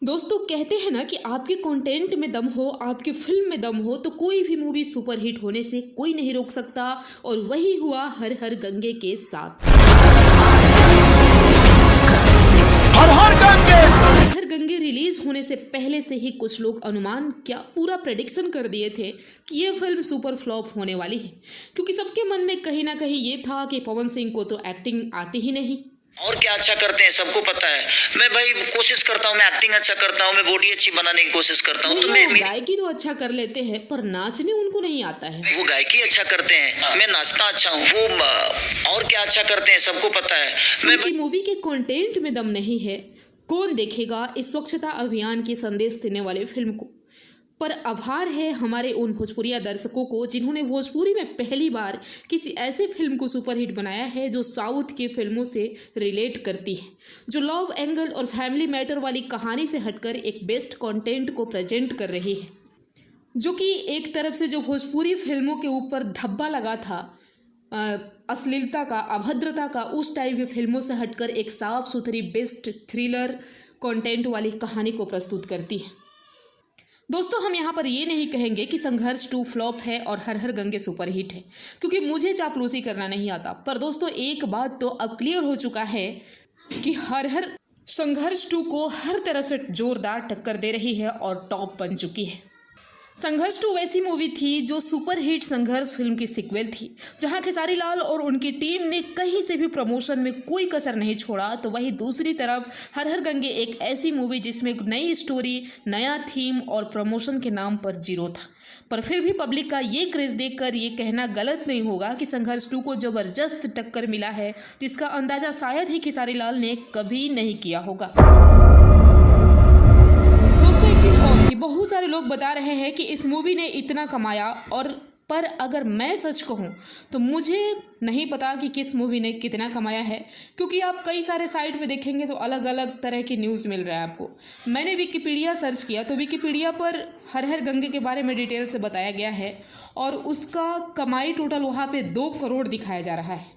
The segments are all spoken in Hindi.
दोस्तों कहते हैं ना कि आपके कंटेंट में दम हो, आपकी फिल्म में दम हो तो कोई भी मूवी सुपरहिट होने से कोई नहीं रोक सकता। और वही हुआ हर हर गंगे के साथ। हर हर गंगे रिलीज होने से पहले से ही कुछ लोग अनुमान क्या पूरा प्रेडिक्शन कर दिए थे कि ये फिल्म सुपर फ्लॉप होने वाली है, क्योंकि सबके मन में कहीं ना कहीं ये था कि पवन सिंह को तो एक्टिंग आती ही नहीं। और क्या अच्छा करते हैं सबको पता है। मैं भाई कोशिश करता हूँ, मैं एक्टिंग अच्छा करता हूँ, मैं बॉडी अच्छी बनाने की कोशिश करता हूँ। तो मैं गायकी तो अच्छा कर लेते हैं पर नाचने उनको नहीं आता है। वो गायकी अच्छा करते हैं, मैं नाचता अच्छा हूँ। वो और क्या अच्छा करते हैं सबको पता है। मैं मूवी के कंटेंट में दम नहीं है, कौन देखेगा इस स्वच्छता अभियान के संदेश देने वाले फिल्म को। पर आभार है हमारे उन भोजपुरिया दर्शकों को जिन्होंने भोजपुरी में पहली बार किसी ऐसे फिल्म को सुपरहिट बनाया है जो साउथ की फिल्मों से रिलेट करती है, जो लव एंगल और फैमिली मैटर वाली कहानी से हटकर एक बेस्ट कंटेंट को प्रेजेंट कर रही है, जो कि एक तरफ से जो भोजपुरी फिल्मों के ऊपर धब्बा लगा था अश्लीलता का, अभद्रता का, उस टाइप की फिल्मों से हटकर एक साफ सुथरी बेस्ट थ्रिलर कंटेंट वाली कहानी को प्रस्तुत करती है। दोस्तों हम यहाँ पर ये नहीं कहेंगे कि संघर्ष 2 फ्लॉप है और हर हर गंगे सुपरहिट है, क्योंकि मुझे चापलूसी करना नहीं आता। पर दोस्तों एक बात तो अब क्लियर हो चुका है कि हर हर संघर्ष 2 को हर तरफ से जोरदार टक्कर दे रही है और टॉप बन चुकी है। संघर्ष 2 वैसी मूवी थी जो सुपरहिट संघर्ष फिल्म की सीक्वल थी, जहां खेसारी लाल और उनकी टीम ने कहीं से भी प्रमोशन में कोई कसर नहीं छोड़ा। तो वहीं दूसरी तरफ हर हर गंगे एक ऐसी मूवी जिसमें एक नई स्टोरी, नया थीम और प्रमोशन के नाम पर जीरो था। पर फिर भी पब्लिक का ये क्रेज देखकर ये कहना गलत नहीं होगा कि संघर्ष 2 को जबरदस्त टक्कर मिला है, जिसका अंदाजा शायद ही खेसारी लाल ने कभी नहीं किया होगा। बहुत सारे लोग बता रहे हैं कि इस मूवी ने इतना कमाया, और पर अगर मैं सच कहूं तो मुझे नहीं पता कि किस मूवी ने कितना कमाया है, क्योंकि आप कई सारे साइट पे देखेंगे तो अलग अलग तरह की न्यूज़ मिल रहा है आपको। मैंने विकिपीडिया सर्च किया तो विकिपीडिया पर हर हर गंगे के बारे में डिटेल से बताया गया है और उसका कमाई टोटल वहाँ पे 2 करोड़ दिखाया जा रहा है।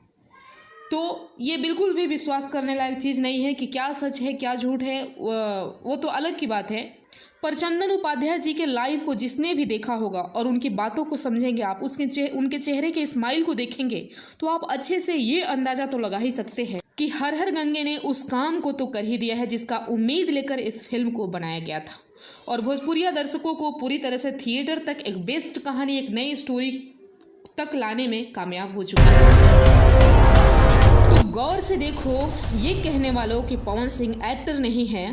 तो ये बिल्कुल भी विश्वास करने लायक चीज़ नहीं है कि क्या सच है क्या झूठ है, वो तो अलग की बात है। पर चंदन उपाध्याय जी के लाइव को जिसने भी देखा होगा और उनकी बातों को समझेंगे आप, उनके चेहरे के स्माइल को देखेंगे तो आप अच्छे से ये अंदाज़ा तो लगा ही सकते हैं कि हर हर गंगे ने उस काम को तो कर ही दिया है जिसका उम्मीद लेकर इस फिल्म को बनाया गया था, और भोजपुरिया दर्शकों को पूरी तरह से थिएटर तक एक बेस्ट कहानी, एक नई स्टोरी तक लाने में कामयाब हो चुकी है। तो गौर से देखो, ये कहने वालों कि पवन सिंह एक्टर नहीं है,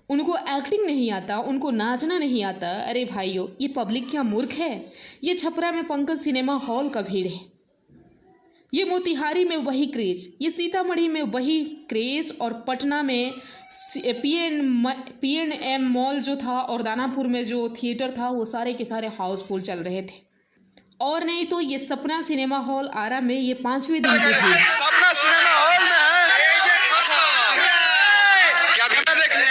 उनको एक्टिंग नहीं आता, उनको नाचना नहीं आता, अरे भाइयों ये पब्लिक क्या मूर्ख है। ये छपरा में पंकज सिनेमा हॉल का भीड़ है, ये मोतिहारी में वही क्रेज, ये सीतामढ़ी में वही क्रेज, और पटना में पीएनएम मॉल जो था और दानापुर में जो थिएटर था वो सारे के सारे हाउसफुल चल रहे थे। और नहीं तो ये सपना सिनेमा हॉल आरा में ये 5वें दिन की भीड़।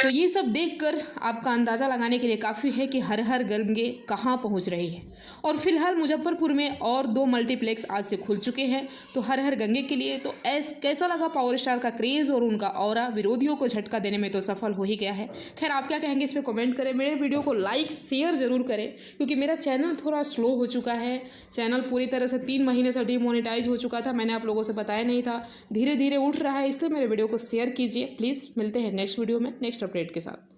तो ये सब देखकर आपका अंदाज़ा लगाने के लिए काफ़ी है कि हर हर गंगे कहाँ पहुँच रही है। और फिलहाल मुजफ्फरपुर में और 2 मल्टीप्लेक्स आज से खुल चुके हैं। तो हर हर गंगे के लिए तो कैसा लगा पावर स्टार का क्रेज़ और उनका ऑरा, विरोधियों को झटका देने में तो सफल हो ही गया है। खैर आप क्या कहेंगे इस पर कमेंट करें, मेरे वीडियो को लाइक शेयर ज़रूर करें, क्योंकि मेरा चैनल थोड़ा स्लो हो चुका है। चैनल पूरी तरह से 3 महीने से डिमोनेटाइज हो चुका था, मैंने आप लोगों से बताया नहीं था, धीरे धीरे उठ रहा है, इसलिए मेरे वीडियो को शेयर कीजिए प्लीज़। मिलते हैं नेक्स्ट वीडियो में नेक्स्ट अपडेट के साथ।